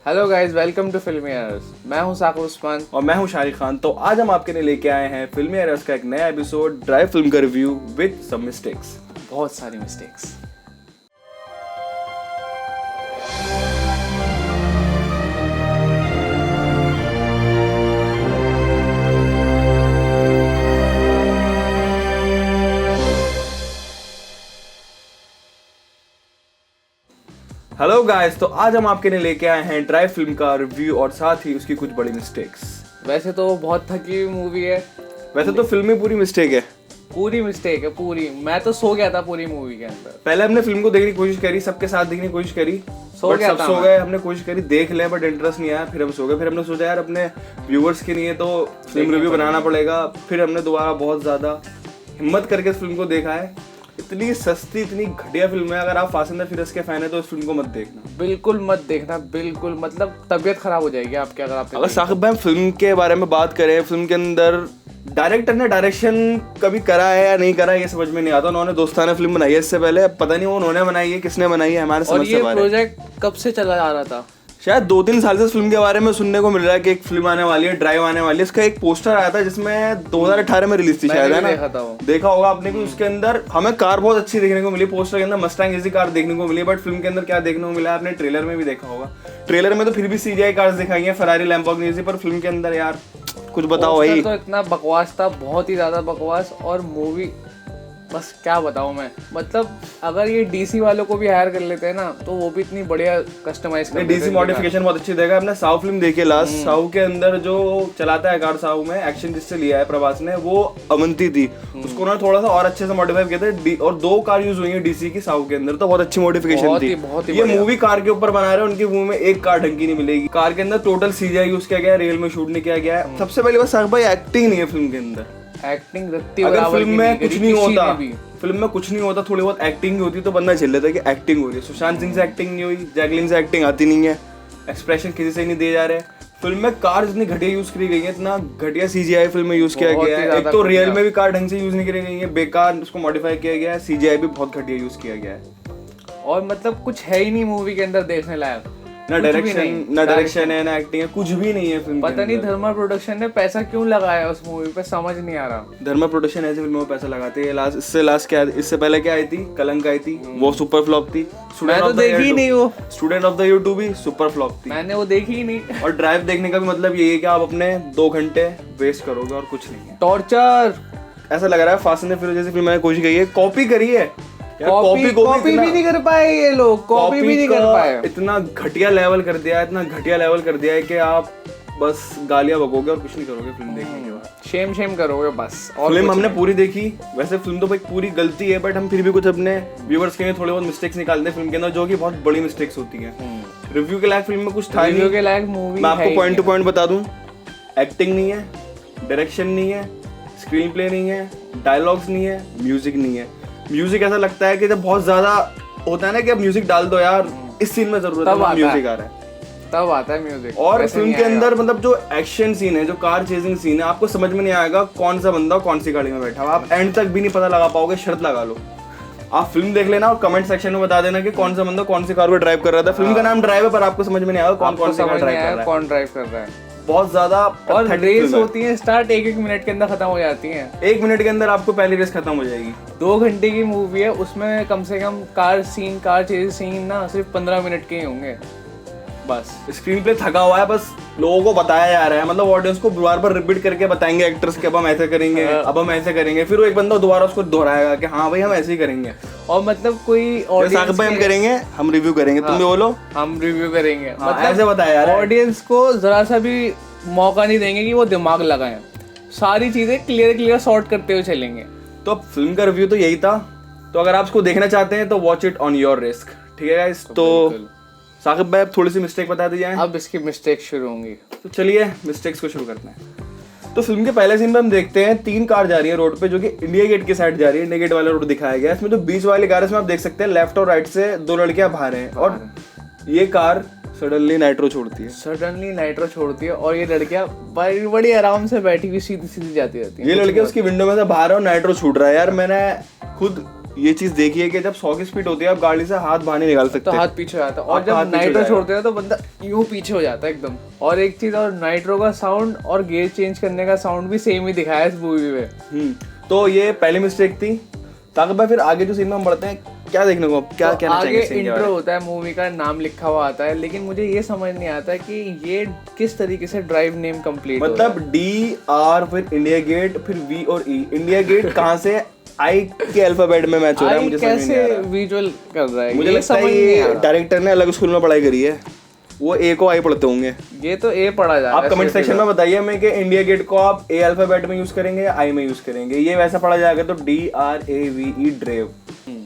Hello guys, welcome to फिल्मी errors. मैं हूं साकिब उस्मान और मैं हूं शारिक खान। तो आज हम आपके लिए लेके आए हैं फिल्मी एरर्स का एक नया एपिसोड, ड्राइव फिल्म का रिव्यू विद सम मिस्टेक्स। बहुत सारी मिस्टेक्स। हेलो गाइस, तो आज हम आपके लिए लेके आए हैं ड्राइव फिल्म का रिव्यू और साथ ही उसकी कुछ बड़ी मिस्टेक्स। वैसे तो बहुत थकी हुई मूवी है। वैसे तो फिल्म में पूरी मिस्टेक है, पूरी मिस्टेक है पूरी। मैं तो सो गया था पूरी मूवी के अंदर। पहले हमने फिल्म को देखने की कोशिश करी, सबके साथ देखने की कोशिश करी, सो गया सब था सो मैं। गए। हमने कोशिश करी देख लें बट इंटरेस्ट नहीं आया, फिर हम सो गए। फिर हमने सोचा यार अपने व्यूवर्स के लिए तो फिल्म रिव्यू बनाना पड़ेगा। फिर हमने दोबारा बहुत ज्यादा हिम्मत करके इस फिल्म को देखा है। इतनी सस्ती, इतनी घटिया फिल्म है। अगर आप फास्ट एंड द फ्यूरियस के फैन है तो इस फिल्म को मत देखना, बिल्कुल मत देखना, बिल्कुल। मतलब तबीयत खराब हो जाएगी आपकी अगर आप अगर साकिब भाई फिल्म के बारे में बात करें। फिल्म के अंदर डायरेक्टर ने डायरेक्शन कभी करा है या नहीं करा है ये समझ में नहीं आता। उन्होंने दोस्ताना फिल्म बनाई है इससे पहले, पता नहीं वो उन्होंने बनाई है किसने बनाई है, हमारे और समझ से ये बाहर है। प्रोजेक्ट कब से चला आ रहा था? शायद 2-3 साल से इस फिल्म के बारे में सुनने को मिल रहा है कि एक फिल्म आने वाली है, ड्राइव आने वाली है। इसका एक पोस्टर आया था जिसमें 2018 में रिलीज थी शायद, है ना? देखा था वो। देखा होगा आपने भी। उसके अंदर हमें कार बहुत अच्छी देखने को मिली, पोस्टर के अंदर मस्टैंग जैसी कार देखने को मिली। बट फिल्म के अंदर क्या देखने को मिला आपने ट्रेलर में भी देखा होगा। ट्रेलर में तो फिर भी सीजीआई कार्स दिखाई है, फरारी लैम्बोर्गिनी जैसी, पर फिल्म के अंदर यार कुछ बताओ भाई। तो इतना बकवास था, बहुत ही ज्यादा बकवास। और मूवी बस क्या बताऊं मैं। मतलब अगर ये डीसी वालों को भी हायर कर लेते हैं ना तो वो भी इतनी बढ़िया कस्टमाइज कर देते हैं। डीसी मॉडिफिकेशन बहुत अच्छी देगा। हमने साउ फिल्म देखी लास्ट, साउ के अंदर जो चलाता है कार, साउ में एक्शन जिससे लिया है प्रभास ने, वो अवंती थी। उसको उन्होंने थोड़ा सा और अच्छे से मॉडिफाई किया था। और 2 कार यूज हुई है डीसी की साउ के अंदर, तो बहुत अच्छी मॉडिफिकेशन थी। बहुत ही ये मूवी कार के ऊपर बना रहे हैं, उनकी मूवी में एक कार ढंग की नहीं मिलेगी। कार के अंदर टोटल सीजीआई यूज किया गया है, रियल में शूट नहीं किया गया है। सबसे पहले बस भाई एक्टिंग नहीं है फिल्म के अंदर। एक्टिंग रत्ती अगर बराबर फिल्म की में नहीं कुछ करी नहीं किसी होता, ने भी। फिल्म में कुछ नहीं होता, थोड़ी बहुत एक्टिंग भी होती तो बंदा झेल लेता कि एक्टिंग हो रही है। सुशांत सिंह से एक्टिंग नहीं हुई, जैकलिन से एक्टिंग आती नहीं है, एक्सप्रेशन किसी से नहीं दिए जा रहे। फिल्म में कार इतनी घटिया यूज करी गई है, इतना घटिया सीजीआई फिल्म में यूज किया गया है। एक तो रियल में भी कार ढंग से यूज नहीं करी गई है, बेकार उसको मॉडिफाई किया गया है। सीजीआई भी बहुत घटिया यूज किया गया है और मतलब कुछ है ही नहीं मूवी के अंदर देखने लायक। ना डायरेक्शन है, ना एक्टिंग है, कुछ भी नहीं है फिल्म। पता नहीं धर्मा प्रोडक्शन ने पैसा क्यों लगाया उस मूवी पे, समझ नहीं आ रहा। धर्मा प्रोडक्शन ऐसी फिल्मों में पैसा लगाते हैं। लास्ट क्या, इससे पहले क्या आई थी, कलंक आई थी, वो सुपर फ्लॉप थी। मैं तो देखी ही नहीं वो। स्टूडेंट ऑफ द ईयर 2 भी सुपर फ्लॉप थी। मैंने वो देखी ही नहीं। और ड्राइव देखने का भी मतलब यही है कि आप अपने 2 घंटे वेस्ट करोगे और कुछ नहीं है। टॉर्चर। ऐसा लग रहा है फास्ट एंड द फ्यूरियस जैसी फिल्म मैंने कोशिश की है, कॉपी करी है। कॉपी भी नहीं कर पाए ये लोग, कॉपी भी नहीं कर पाए। इतना घटिया लेवल कर दिया है, इतना घटिया लेवल कर दिया है कि आप बस गालियां बकोगे और कुछ नहीं करोगे फिल्म देखने के बाद। शेम करोगे बस। और फिल्म हमने पूरी देखी। वैसे फिल्म तो भाई पूरी गलती है, बट हम फिर भी कुछ अपने व्यूअर्स के लिए थोड़े बहुत मिस्टेक्स निकालते हैं फिल्म के अंदर, जो कि बहुत बड़ी मिस्टेक्स होती हैं। रिव्यू के लायक फिल्म में कुछ था नहीं। रिव्यू के लायक मूवी मैं आपको पॉइंट टू पॉइंट बता दूं, एक्टिंग नहीं है, डायरेक्शन नहीं है, स्क्रीन प्ले नहीं है, डायलॉग्स नहीं है, म्यूजिक नहीं है। म्यूजिक ऐसा लगता है कि जब बहुत ज्यादा होता है ना कि अब म्यूजिक डाल दो यार, इस सीन में जरूरत है, म्यूजिक आ रहा है तब आता है म्यूजिक। और फिल्म के अंदर मतलब जो एक्शन सीन है, जो कार चेजिंग सीन है, आपको समझ में नहीं आएगा कौन सा बंदा कौन सी गाड़ी में बैठा हुआ। आप एंड तक भी नहीं पता लगा पाओगे, शर्त लगा लो। आप फिल्म देख लेना और कमेंट सेक्शन में बता देना कि कौन सा बंदा कौन सी कार को ड्राइव कर रहा था। फिल्म का नाम ड्राइव है, पर आपको समझ में नहीं आएगा कौन सी कार ड्राइव कर रहा है, कौन ड्राइव कर रहा है। बहुत ज्यादा। और रेस होती है स्टार्ट 1-1 मिनट के अंदर खत्म हो जाती हैं। 1 मिनट के अंदर आपको पहली रेस खत्म हो जाएगी। 2 घंटे की मूवी है, उसमें कम से कम कार चेज सीन ना सिर्फ 15 मिनट के ही होंगे बस। स्क्रीन प्ले थका हुआ है, बस लोगों को बताया जा रहा है, मतलब ऑडियंस को बार-बार रिपीट करके बताएंगे एक्टर्स के अब हम ऐसे करेंगे, अब हम ऐसे करेंगे। फिर वो एक बंदा दोबारा उसको दोहराएगा कि हाँ भाई हम ऐसे ही करेंगे। और मतलब कोई ऑडियंस हम करेंगे, हम रिव्यू करेंगे, तुम भी बोलो हम रिव्यू करेंगे। मतलब ऐसे बताया यार, ऑडियंस को जरा सा भी मौका नहीं देंगे कि वो दिमाग लगाएं। सारी चीजें क्लियर सॉर्ट करते हुए चलेंगे। तो अब फिल्म का रिव्यू तो यही था। तो अगर आप इसको देखना चाहते हैं तो watch it on your risk, ठीक है गाइस। तो साकिब भाई अब थोड़ी सी मिस्टेक बता दी जाए। अब इसकी मिस्टेक शुरू होंगी, तो चलिए मिस्टेक्स को शुरू करते हैं। तो फिल्म के पहले सीन में हम देखते हैं 3 कार जा रही है रोड पे, जो कि इंडिया गेट की साइड जा रही है। इंडिया गेट वाला रोड दिखाया गया है। इसमें जो बीच वाली कार है, इसमें आप देख सकते हैं लेफ्ट और राइट से 2 लड़कियां बाहर हैं और ये कार सडनली नाइट्रो छोड़ती है और ये लड़कियां बड़ी आराम से बैठी हुई सीधी जाती रहती है। ये लड़कियां उसकी विंडो में से बाहर और नाइट्रो छूट रहा है। यार मैंने खुद ये चीज देखी है कि जब 100 की स्पीड होती है आप गाड़ी से हाथ बाहर नहीं निकाल सकते, तो हाथ पीछे हो जाता है, और जब नाइट्रो छोड़ते हैं तो बंदा यूं पीछे हो जाता है एकदम। और एक चीज और, नाइट्रो का साउंड और गियर चेंज करने का साउंड भी सेम ही दिखाया इस मूवी में। तो ये पहली मिस्टेक थी। ताकत भाई फिर आगे जो सीन में हम बढ़ते हैं, क्या देखने को क्या कहना आगे चाहेंगे? इंट्रो होता है, मूवी का नाम लिखा हुआ आता है, लेकिन मुझे ये समझ नहीं आता कि ये किस तरीके से ड्राइव नेम कंप्लीट मतलब DR, फिर इंडिया गेट, फिर V और E। इंडिया गेट कहाँ से I के अल्फाबेट में मैच हो रहा है, मुझे समझ नहीं आ रहा। विजुअल कर रहा है, मुझे लगता है ये डायरेक्टर ने अलग स्कूल में पढ़ाई करी है, वो A को I पढ़ते होंगे। ये तो A पढ़ा जा रहा है। आप कमेंट सेक्शन में बताइए हमें कि इंडिया गेट को आप A अल्फाबेट में यूज करेंगे या I में यूज करेंगे। ये वैसा पढ़ा जाएगा तो DRAVE ड्रेव।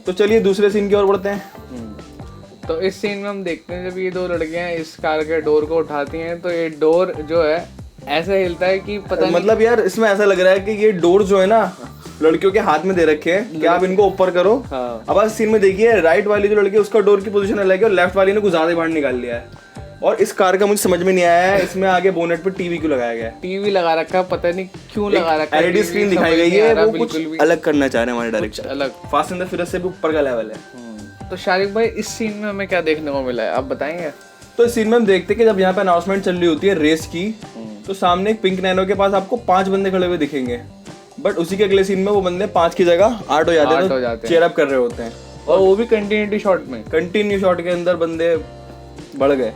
तो चलिए दूसरे सीन की ओर बढ़ते हैं। तो इस सीन में हम देखते हैं जब ये दो लड़कियां इस कार के डोर को उठाती हैं तो ये डोर जो है ऐसे हिलता है कि पता मतलब यार इसमें ऐसा लग रहा है कि ये डोर जो है ना लड़कियों के हाथ में दे रखे हैं कि आप इनको ऊपर करो। हाँ। अब इस सीन में देखिए राइट वाली जो लड़की है उसका डोर की पोजीशन अलग है और लेफ्ट वाली ने कुछ ज्यादा बाहर निकाल लिया है। और इस कार का मुझे समझ में नहीं आया है इसमें आगे बोनेट पे टीवी क्यों लगाया गया है। टीवी लगा रखा है, पता नहीं क्यों लगा रखा है। एलईडी स्क्रीन दिखाई गई है, वो कुछ अलग करना चाह रहे हैं हमारे डायरेक्टर। अलग फास्ट एंड द फ्यूरियस से भी ऊपर का लेवल है। तो शारिक भाई इस सीन में हमें क्या देखने को मिला है, आप बताएंगे? तो इस सीन में हम देखते हैं कि जब यहाँ पे अनाउंसमेंट चल रही होती है रेस की, तो सामने एक पिंक नैनो के पास आपको 5 बंदे खड़े हुए दिखेंगे, बट उसी के अगले सीन में वो बंदे 5 की जगह 8 हो जाते हैं, तो चेयर अप कर रहे होते हैं। और वो भी कंटिन्यूटी शॉट में, कंटिन्यू शॉट के अंदर बंदे बढ़ गए।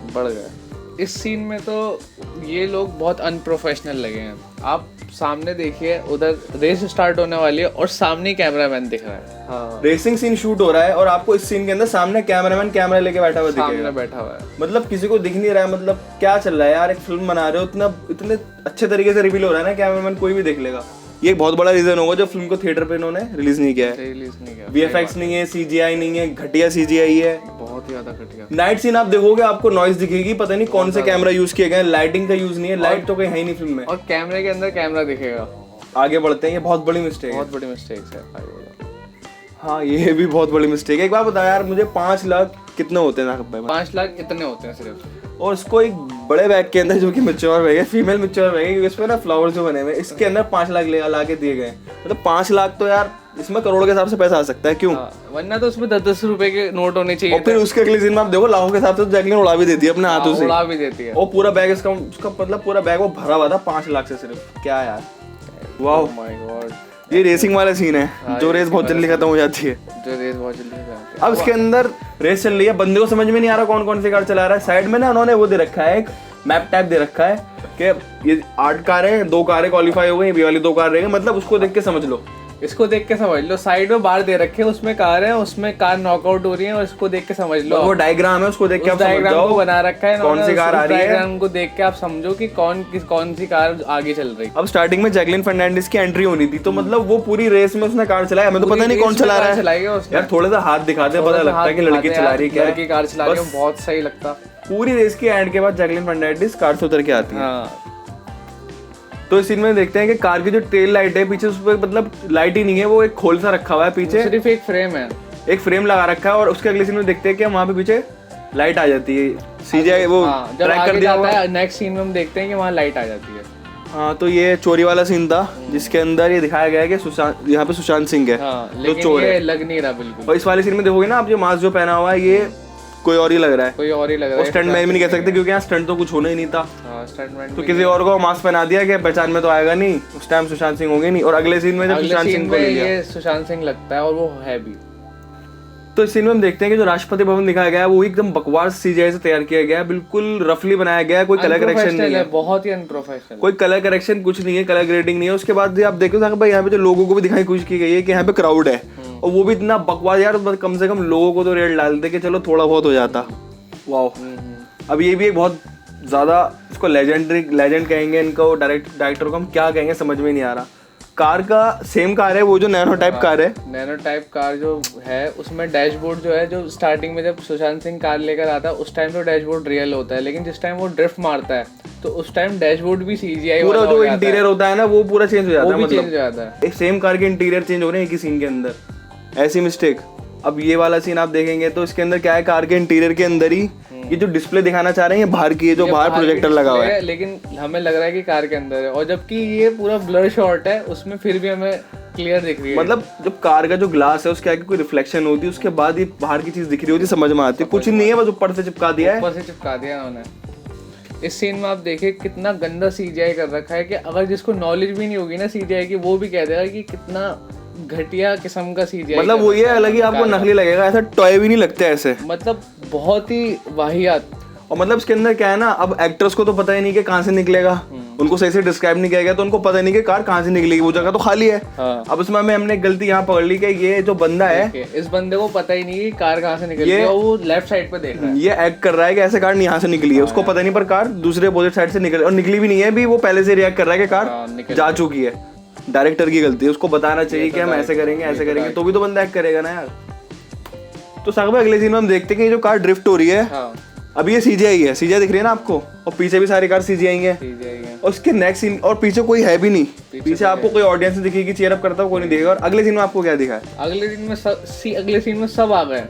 इस सीन में तो ये लोग बहुत अनप्रोफेशनल लगे हैं। आप सामने देखिए, उधर रेस स्टार्ट होने वाली है और सामने कैमरामैन दिख रहा है। हाँ। रेसिंग सीन शूट हो रहा है और आपको इस सीन के अंदर सामने कैमरामैन कैमरा लेके बैठा हुआ दिखेगा। सामने बैठा हुआ है, मतलब किसी को दिख नहीं रहा है, मतलब क्या चल रहा है यार, एक फिल्म बना रहे हो, इतने अच्छे तरीके से रिवील हो रहा है ना, कैमरामैन कोई भी देख लेगा। ये एक बहुत बड़ा रीजन होगा जो फिल्म को थिएटर पे इन्होंने रिलीज नहीं किया है। VFX नहीं है, CGI नहीं है, घटिया CGI है, बहुत ही ज्यादा घटिया। नाइट सीन आप देखोगे आपको नॉइज दिखेगी, पता नहीं कौन से कैमरा यूज किए गए, लाइटिंग का यूज नहीं है, लाइट तो कहीं है ही नहीं फिल्म में, और कैमरे के अंदर कैमरा दिखेगा। आगे बढ़ते हैं, ये बहुत बड़ी मिस्टेक है। बहुत बड़ी मिस्टेक है। हाँ ये भी बहुत बड़ी मिस्टेक है। एक बार बता यार मुझे 5 लाख कितने होते हैं? 5 लाख इतने होते हैं सिर्फ। और उसको एक बड़े बैग के अंदर जो कि मैच्योर बैग है, फीमेल मैच्योर बैग है, इसमें ना फ्लावर्स जो बने हुए इसके अंदर 5 लाख ला के दिए गए। मतलब 5 लाख तो यार इसमें करोड़ के हिसाब से पैसा आ सकता है, क्यों? वरना तो उसमें 10-10 रुपए के नोट होने चाहिए। और फिर उसके अगले दिन में आप देखो लाखों के हिसाब से जैकलिन उड़ा भी देती है अपने हाथों से, उड़ा भी देती है। और पूरा बैग इसका मतलब पूरा बैग वो भरा हुआ था 5 लाख से सिर्फ। क्या यार, वाओ माय गॉड। ये रेसिंग वाला सीन है जो रेस बहुत जल्दी खत्म हो जाती है। अब इसके अंदर रेस चल रही है, बंदे को समझ में नहीं आ रहा कौन कौन सी कार चला रहा है। साइड में ना उन्होंने वो दे रखा है, एक मैप टाइप दे रखा है कि ये 8 कारें, 2 कारें क्वालिफाई हो गई, ये वाली 2 कार रहेंगे, मतलब उसको देख के समझ लो। इसको देख के समझ लो, साइड में बार दे रखे हैं, उसमें कार है, उसमें कार नॉकआउट हो रही है, और इसको देख के समझ लो। वो डायग्राम है, उसको देख के आप समझ जाओ को बना रखा है कौन सी कार आ रही है। डायग्राम को देख के आप समझो कि कौन सी कार आगे चल रही है। अब स्टार्टिंग में जैकलिन फर्नांडिस की एंट्री होनी थी, तो मतलब वो पूरी रेस में उसने कार चलाई, हमें तो पता नहीं कौन चला रहा है यार, थोड़ा सा हाथ दिखाते पता लगता है कि लड़की चला रही है, क्या लड़की कार चला रही है, बहुत सही लगता। पूरी रेस की एंड के बाद जैकलिन फर्नांडिस कार से उतर के आती है। तो इस सीन में देखते हैं कि कार की जो टेल लाइट है पीछे, उस पर मतलब लाइट ही नहीं है, वो एक खोल सा रखा हुआ है पीछे, सिर्फ एक फ्रेम है, एक फ्रेम लगा रखा है। और उसके अगले सीन में देखते हैं कि वहाँ पे पीछे लाइट आ जाती है, CGI वो ट्रैक कर दिया हुआ है। नेक्स्ट सीन में हम देखते हैं कि वहाँ लाइट आ जाती है। हाँ, तो ये चोरी वाला सीन था जिसके अंदर ये दिखाया गया है कि यहाँ पे सुशांत सिंह है जो चोर है, लग नहीं रहा बिल्कुल। और इस वाले सीन में देखोगे ना आप, जो मास्क जो पहना हुआ है ये कोई और ही लग रहा है, कोई और ही लग रहा है। स्टंट मैन भी नहीं कह सकते क्योंकि यहाँ स्टंट तो कुछ होना ही नहीं था। तो किसी और को मास्क पहना दिया कि पहचान में तो आएगा नहीं, उस टाइम सुशांत सिंह होंगे नहीं। और अगले सीन में जब सुशांत सिंह को ले लिया, ये सुशांत सिंह लगता है और वो है भी। तो इस सीन में हम देखते हैं कि जो राष्ट्रपति भवन दिखाया गया है वो एकदम बकवास CGI से तैयार किया गया है, बिल्कुल रफली बनाया गया है, कोई कलर करेक्शन नहीं है, बहुत ही अनप्रोफेशनल, कोई कलर करेक्शन कुछ नहीं है, कलर ग्रेडिंग नहीं है। उसके बाद आप देखो भाई यहाँ पे जो लोगों को भी दिखाई कोशिश की गई है कि यहाँ पे क्राउड है, और वो भी इतना बकवास यार, कम से कम लोगों को तो रेट डाल दे कि चलो थोड़ा बहुत हो जाता। वाओ। अब ये भी एक बहुत ज्यादा, इसको लेजेंड कहेंगे इनको, डायरेक्टर को हम क्या कहेंगे समझ में नहीं आ रहा। कार का सेम कार है, वो जो नैनो टाइप कार है, नैनो टाइप कार जो है, उसमें डैशबोर्ड जो है, जो स्टार्टिंग में जब सुशांत सिंह कार लेकर आता है उस टाइम तो डैशबोर्ड रियल होता है, लेकिन जिस टाइम वो ड्रिफ्ट मारता है तो उस टाइम डैशबोर्ड भी CGI पूरा जो इंटीरियर होता है ना वो पूरा चेंज हो जाता है, चेंज हो जाता है। एक सेम कार के इंटीरियर चेंज हो रहे हैं एक ही सीन के अंदर, ऐसी मिस्टेक। अब ये वाला सीन आप देखेंगे तो इसके अंदर क्या है, कार के इंटीरियर के अंदर ही ये जो डिस्प्ले दिखाना चाह रहे हैं ये बाहर की है, जो बाहर प्रोजेक्टर लगा हुआ है, लेकिन हमें लग रहा है कि कार के अंदर है, और जबकि ये पूरा ब्लर शॉट है, उसमें फिर भी हमें क्लियर दिख रही है। मतलब जब कार का जो ग्लास है उसके आगे कोई रिफ्लेक्शन होती है, उसके बाद ये बाहर की चीज दिख रही होती है, समझ में आती है। कुछ नहीं है, बस ऊपर से चिपका दिया है। ऊपर से चिपका दिया उन्होंने। इस सीन में आप देखिए कितना गंदा सीजीआई कर रखा है कि अगर जिसको नॉलेज भी नहीं होगी ना सीजीआई की, वो भी कह देगा कि कितना घटिया किस्म का सीजीआई। मतलब वो ये अलग ही आपको नकली लगेगा, ऐसा टॉय भी नहीं लगते ऐसे, मतलब बहुत ही वाहियात। और मतलब इसके अंदर क्या है ना, अब एक्टर्स को तो पता ही नहीं कि कहाँ से निकलेगा, उनको सही से डिस्क्राइब नहीं किया गया, तो उनको पता नहीं कि कार कहाँ से निकलेगी, वो जगह तो खाली है। हाँ। अब उसमें हमने गलती यहाँ पकड़ ली कि ये जो बंदा है, इस बंदे को पता ही नहीं कि कार कहाँ से निकली है, वो लेफ्ट साइड पे देख रहा है। ये एक्ट कर रहा है कि ऐसे कार यहाँ से निकली है, उसको पता नहीं, पर कार दूसरे अपोजिट साइड से निकली, और निकली भी नहीं है भी, वो पहले से रिएक्ट कर रहा है कि कार जा चुकी है। डायरेक्टर की गलती है, उसको बताना चाहिए कि हम ऐसे करेंगे ऐसे करेंगे, तो भी तो बंदा एक्ट करेगा ना यार। तो साहब अगले सीन में हम देखते हैं कि जो कार ड्रिफ्ट हो रही है, अब ये सीजीआई है, सीजीआई दिख रही है ना आपको, और पीछे भी सारी कार सीजीआई है, और उसके नेक्स्ट सीन, और पीछे कोई है भी नहीं, पीछे आपको कोई ऑडियंस दिखेगी, चीयर अप करता हुआ कोई नहीं दिखेगा। और अगले सीन में आपको क्या दिखा है? अगले सीन में सब आ गए,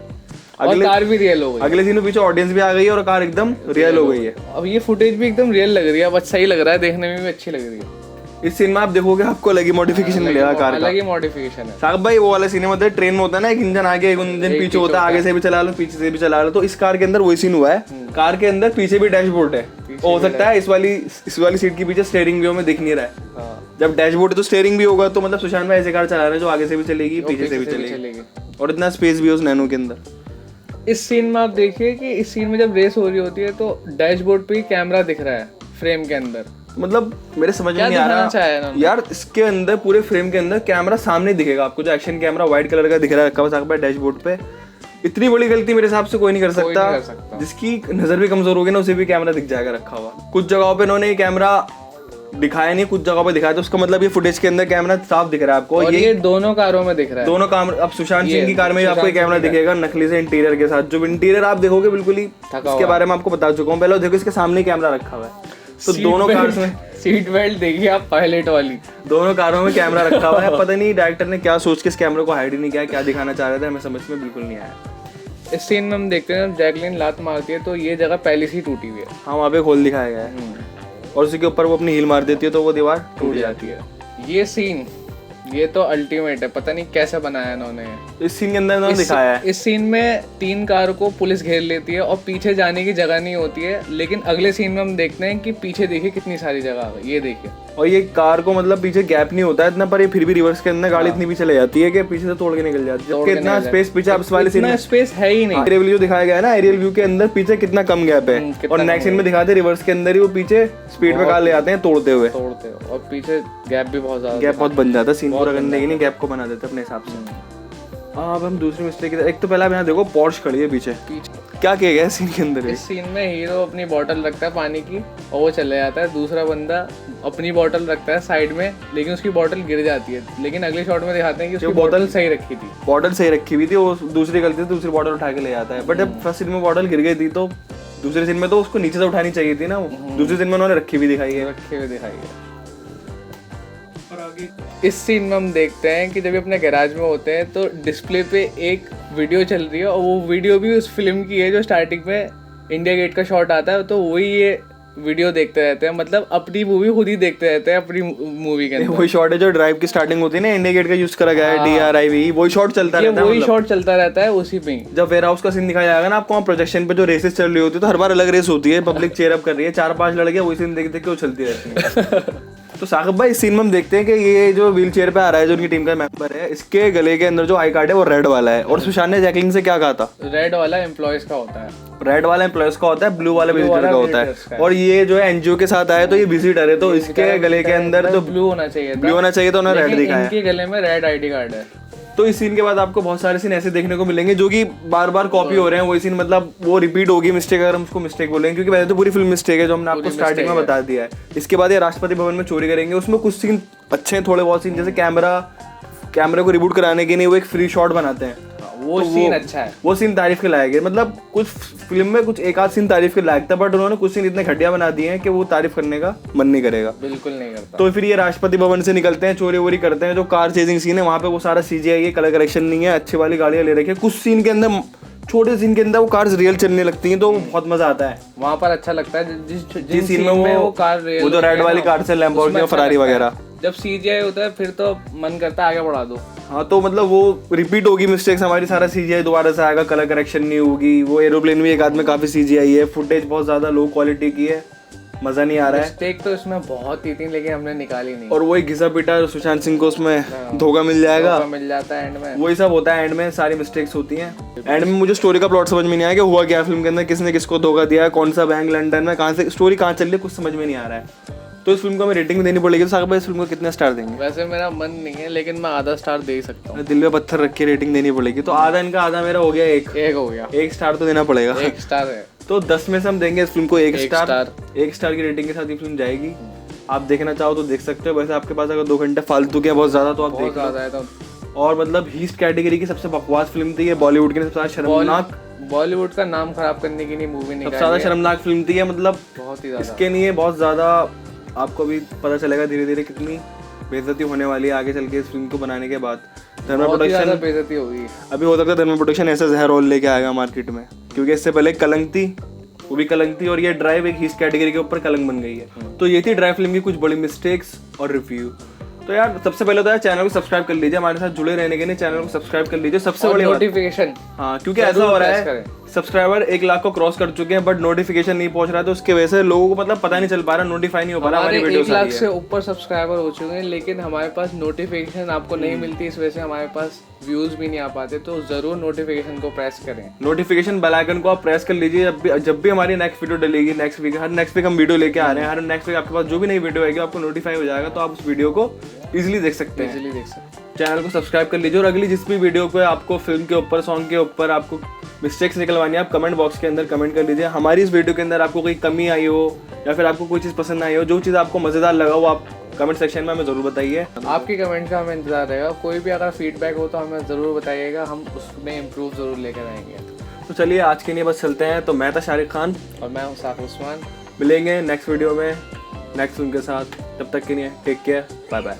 और कार भी रियल हो गई। अगले सीन में पीछे ऑडियंस भी आ गई है और कार एकदम रियल हो गई है। अब ये फुटेज भी एकदम रियल लग रही है, अब सही लग रहा है, देखने में भी अच्छी लग रही है। इस सीन में आप देखोगे आपको अलग ही मॉडिफिकेशन मिलेगा कार का, अलग ही मॉडिफिकेशन है। साहब भाई वो वाला सीन में मतलब ट्रेन में होता है ना, एक इंजन आगे एक इंजन पीछे होता है, आगे से भी चला लो पीछे से भी चला लो, तो इस कार के अंदर वही सीन हुआ है। कार के अंदर पीछे भी डैशबोर्ड है, हो सकता है इस वाली सीट के पीछे स्टीयरिंग व्हील में दिख नहीं रहा है। जब डैशबोर्ड है तो स्टीयरिंग भी होगा, तो मतलब सुशांत भाई ऐसे कार चला रहे हैं जो आगे से भी चलेगी पीछे से भी चलेगी, और इतना स्पेस भी है उस नैनो के अंदर। इस सीन में आप देखिए कि इस सीन में जब रेस हो रही होती है तो डैशबोर्ड पे ही कैमरा दिख रहा है फ्रेम के अंदर। मतलब मेरे समझ में नहीं आ रहा यार, इसके अंदर पूरे फ्रेम के अंदर कैमरा सामने दिखेगा आपको, जो एक्शन कैमरा व्हाइट कलर का दिख रहा है डैशबोर्ड पे। इतनी बड़ी गलती मेरे हिसाब से कोई नहीं कर सकता। जिसकी नजर भी कमजोर होगी ना, उसे भी कैमरा दिख जाएगा रखा हुआ। कुछ जगहों पे इन्होंने कैमरा दिखाया नहीं, कुछ जगहों पे दिखाया, तो उसका मतलब ये फुटेज के अंदर कैमरा साफ दिख रहा है आपको। और ये दोनों कारों में दिख रहा है, दोनों काम। अब सुशांत सिंह की कार में आपको कैमरा दिखेगा नकली से इंटीरियर के साथ, जो इंटीरियर आप देखोगे बिल्कुल ही, इसके बारे में आपको बता चुका हूँ पहले। देखो इसके सामने कैमरा रखा हुआ है, तो दोनों कार्स में सीट बेल्ट देखिए आप, पायलट वाली, दोनों कारों में कैमरा रखा हुआ है। पता नहीं डायरेक्टर ने क्या सोच के इस कैमरे को हाइड ही नहीं किया, क्या दिखाना चाह रहे थे, हमें समझ में बिल्कुल नहीं आया। इस सीन में हम देखते हैं जैकलिन लात मारती है तो ये जगह पहले से ही टूटी हुई है। हाँ, वहाँ पे होल दिखाया गया है, और उसी के ऊपर वो अपनी हील मार देती है तो वो दीवार टूट जाती है। ये सीन ये तो अल्टीमेट है, पता नहीं कैसे बनाया इन्होंने। इस सीन के अंदर इन्होंने दिखाया है, इस सीन में 3 कार को पुलिस घेर लेती है और पीछे जाने की जगह नहीं होती है, लेकिन अगले सीन में हम देखते हैं कि पीछे देखिए कितनी सारी जगह आ गई, ये देखिए। और ये कार को मतलब पीछे गैप नहीं होता है इतना, पर ये फिर भी रिवर्स के अंदर गाड़ी इतनी भी चले जाती है कि पीछे से तोड़ के निकल जाती है, जबकि इतना स्पेस पीछे आप इस वाले सीन में स्पेस है ही नहीं। एरियल व्यू दिखाया गया है ना, एरियल व्यू के अंदर पीछे कितना कम गैप है, और नेक्स्ट सीन में दिखाते हैं रिवर्स के अंदर ही वो पीछे स्पीड पे कार ले आते हैं तोड़ते हुए, और पीछे गैप भी बहुत ज्यादा, गैप बहुत बन जाता है, सीन पूरा करने के लिए गैप को बना देते अपने हिसाब से। अब हम दूसरी मिस्टेक, एक तो पहला यहाँ देखो पोर्श खड़ी है पीछे, क्या किया गया सीन के अंदर? इस सीन में हीरो अपनी बोतल रखता है पानी की और वो चले जाता है, दूसरा बंदा अपनी बोतल रखता है साइड में, लेकिन उसकी बोतल गिर जाती है, लेकिन अगले शॉट में दिखाते हैं कि उसकी बोतल सही रखी थी, बोतल सही रखी हुई थी, वो दूसरी गलती से दूसरी बोतल उठा के ले जाता है। बट जब फर्स्ट सीन में बोतल गिर गई थी तो दूसरे सीन में तो उसको नीचे से उठानी चाहिए थी ना, दूसरे सीन में उन्होंने रखी हुई दिखाई है, इस सीन में हम देखते हैं कि जब ये अपने गैराज में होते हैं तो डिस्प्ले पे एक वीडियो चल रही है, और वो वीडियो भी उस फिल्म की है जो स्टार्टिंग में इंडिया गेट का शॉट आता है, तो वही ये वीडियो देखते रहते हैं, मतलब अपनी मूवी खुद ही देखते रहते हैं अपनी मूवी के अंदर। वही शॉट है जो ड्राइव की स्टार्टिंग होती है ना, इंडिया गेट का यूज करा गया है, DRIV, वही शॉट चलता रहता है, वही शॉट चलता रहता है उसी पे। जब वेयर हाउस का सीन दिखाया जाएगा ना आपको, वहाँ प्रोजेक्शन पे जो रेसेस चल रही होती है, तो हर बार अलग रेस होती है, पब्लिक चेयर अप कर रही है, 4-5 लड़के वही सीन देख देख के वो चलती रहती है। तो साकिब भाई इस सीन में हम देखते हैं कि ये जो व्हील चेयर पे आ रहा है, जो उनकी टीम का मेंबर है, इसके गले के अंदर जो आई कार्ड है वो रेड वाला है, और सुशांत ने जैकलिन से क्या कहा था? रेड वाला एम्प्लॉयज का होता है, रेड वाला एम्प्लॉयज का होता है, ब्लू वाला विजिटर का होता है, और ये जो है एनजीओ के साथ आया तो ये विजिटर है, तो इसके गले के अंदर तो ब्लू होना चाहिए, ब्लू होना चाहिए, तो उन्होंने रेड दिखाया, इनके गले में रेड आईडी कार्ड है। तो इस सीन के बाद आपको बहुत सारे सीन ऐसे देखने को मिलेंगे जो कि बार बार कॉपी हो रहे हैं, वही सीन मतलब वो रिपीट होगी मिस्टेक, अगर हम उसको मिस्टेक बोलेंगे, क्योंकि वैसे तो पूरी फिल्म मिस्टेक है जो हमने आपको स्टार्टिंग में बता दिया है। इसके बाद ये राष्ट्रपति भवन में चोरी करेंगे, उसमें कुछ सीन अच्छे हैं, थोड़े बहुत सीन जैसे कैमरे को रिबूट कराने के लिए वो एक फ्री शॉट बनाते हैं, वो सीन अच्छा है, वो सीन तारीफ के लायक है। मतलब कुछ फिल्म में कुछ एक आध सीन तारीफ के लायक था, बट उन्होंने कुछ सीन इतने घटिया बना दिए हैं कि वो तारीफ करने का मन नहीं करेगा, बिल्कुल नहीं करता। तो फिर ये राष्ट्रपति भवन से निकलते हैं, चोरी वोरी करते हैं, जो कार चेजिंग सीन है वहाँ पे वो सारा CGI है, कलर करेक्शन नहीं है, अच्छी वाली गाड़ियाँ ले रखी है, कुछ सीन के अंदर छोटे सीन के अंदर वो कार्स रियल चलने लगती हैं, तो बहुत मजा आता है वहाँ पर, अच्छा लगता है जिस सीन में वो कार, वो जो रेड वाली कार से लैम्बोर्गिनी और फरारी वगैरह, जब CGI होता है फिर तो मन करता है आगे बढ़ा दो। हाँ तो मतलब वो रिपीट होगी मिस्टेक्स हमारी, सारा CGI दोबारा से आएगा, कलर करेक्शन नहीं होगी। वो एरोप्लेन भी एक आध में काफ़ी CGI है, फुटेज बहुत ज़्यादा लो क्वालिटी की है, मज़ा नहीं आ रहा है। मिस्टेक तो इसमें बहुत ही थी लेकिन हमने निकाली नहीं। और वही घिसा पिटा सुशांत सिंह को उसमें धोखा मिल जाएगा, धोखा मिल जाता है एंड में, वही सब होता है एंड में, सारी मिस्टेक्स होती हैं। एंड में मुझे स्टोरी का प्लॉट समझ में नहीं आया कि हुआ क्या फिल्म के अंदर, किसने किसको धोखा दिया है, कौन सा बैंक लंदन में, कहाँ से स्टोरी कहाँ चल रही है, कुछ समझ में नहीं आ रहा है। तो इस फिल्म को हमें रेटिंग भी देनी पड़ेगी। तो सागर भाई इस फिल्म को कितने स्टार देंगे? वैसे मेरा मन नहीं है लेकिन मैं आधा स्टार दे ही सकता हूँ। दिल में पत्थर रख के रेटिंग देनी पड़ेगी। तो आधा इनका आधा मेरा हो गया, एक हो गया, 1 स्टार तो देना पड़ेगा। 1 स्टार है तो 10 में से हम देंगे इस फिल्म को 1 स्टार। 1 स्टार की रेटिंग के साथ ये फिल्म जाएगी। आप देखना चाहो तो देख सकते हो। वैसे आपके पास अगर 2 घंटे फालतू के बहुत ज्यादा तो आप देख ज़्यादा है तो। और मतलब हीस्ट कैटेगरी की सबसे बकवास फिल्म थी ये, बॉलीवुड की सबसे ज्यादा शर्मनाक, बॉलीवुड का नाम खराब करने की नहीं मूवी निकाली, सबसे ज्यादा शर्मनाक फिल्म थी ये। मतलब बहुत ही ज्यादा इसके लिए बहुत ज्यादा आपको भी पता चलेगा धीरे धीरे कितनी बेइज्जती होने वाली है आगे चल के इस फिल्म को बनाने के बाद। धर्मा प्रोडक्शन बेइज्जती होगी अभी हो सकता है, धर्मा प्रोडक्शन ऐसा जहर रोल लेके आएगा मार्केट में, क्योंकि इससे पहले कलंक थी, वो भी कलंक थी, और ये ड्राइव एक हीस्ट कैटेगरी के ऊपर कलंक बन गई है। तो ये थी ड्राइव फिल्म की कुछ बड़ी मिस्टेक्स और रिव्यू। तो यार सबसे पहले तो यार चैनल को सब्सक्राइब कर लीजिए, हमारे साथ जुड़े रहने के लिए चैनल को सब्सक्राइब कर लीजिए। सबसे बड़ी नोटिफिकेशन, हाँ, क्योंकि ऐसा हो रहा है सब्सक्राइबर 1 लाख को क्रॉस कर चुके हैं बट नोटिफिकेशन नहीं पहुंच रहा है, तो उसके वजह से लोगों को मतलब पता नहीं चल पा रहा, नोटिफाई नहीं हो पा रहा हमारी वीडियो। 1 लाख से ऊपर सब्सक्राइबर हो चुके हैं लेकिन हमारे पास नोटिफिकेशन आपको नहीं मिलती, इस वजह से हमारे पास व्यूज भी नहीं आ पाते। तो जरूर नोटिफिकेशन को प्रेस करें, नोटिफिकेशन बेल आइकन को आप प्रेस कर लीजिए। जब भी हमारी नेक्स्ट वीडियो डलेगी, नेक्स्ट वीक हम वीडियो लेके आ रहे हैं, हर नेक्स्ट वीक आपके पास जो भी नई वीडियो आएगी आपको नोटिफाई हो जाएगा, तो आप उस वीडियो को इजीली देख सकते हैं। चैनल को सब्सक्राइब कर लीजिए और अगली जिस भी वीडियो पे आपको फिल्म के ऊपर, सॉन्ग के ऊपर आपको मिस्टेक्स निकलवानी है, आप कमेंट बॉक्स के अंदर कमेंट कर लीजिए। हमारी इस वीडियो के अंदर आपको कोई कमी आई हो या फिर आपको कोई चीज़ पसंद आई हो, जो चीज़ आपको मज़ेदार लगा वो आप कमेंट सेक्शन में हमें ज़रूर बताइए। आपकी कमेंट का हमें इंतजार रहेगा। कोई भी अगर फीडबैक हो तो हमें ज़रूर बताइएगा, हम उसमें इम्प्रूव ज़रूर लेकर आएंगे। तो चलिए आज के लिए बस चलते हैं। तो मैं था शारिक खान और मैं हूँ साकिब उस्मान। मिलेंगे नेक्स्ट वीडियो में नेक्स्ट फिल्म के साथ, तब तक के लिए टेक केयर, बाय बाय।